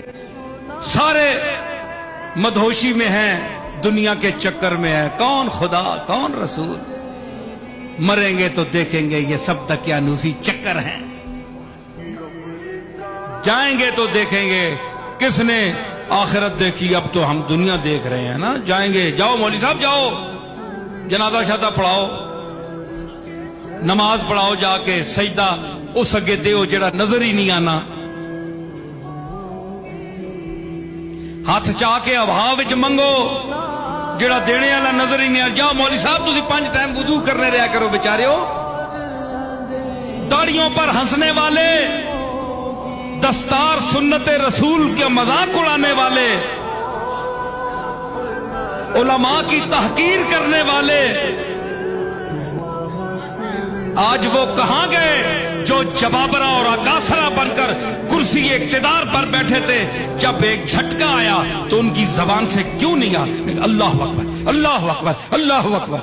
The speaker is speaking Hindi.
सारे मदहोशी में हैं, दुनिया के चक्कर में है। कौन खुदा कौन रसूल, मरेंगे तो देखेंगे ये सब दकियानूसी चक्कर हैं। जाएंगे तो देखेंगे किसने आखिरत देखी, अब तो हम दुनिया देख रहे हैं ना। जाएंगे, जाओ मौलवी साहब जाओ, जनाजा शादा पढ़ाओ, नमाज पढ़ाओ, जाके सजदा उस अगे दो जेड़ा नजर ही नहीं आना। हाथ चा के हवा विच मंगो जेड़ा देने वाला नजर ही नहीं आ। जाओ मौलवी साहब तुसी 5 टाइम वुजू करने रहा करो बेचारे हो। दाढ़ियों पर हंसने वाले, दस्तार सुन्नत रसूल के मजाक उड़ाने वाले, उलमा की तहकीर करने वाले, आज वो कहां गए जो जबाबरा और अकासरा बनकर कुर्सी इक्तिदार पर बैठे थे। जब एक झटका आया तो उनकी जबान से क्यों नहीं आ, अल्लाह अकबर अल्लाह अकबर अल्लाह अकबर।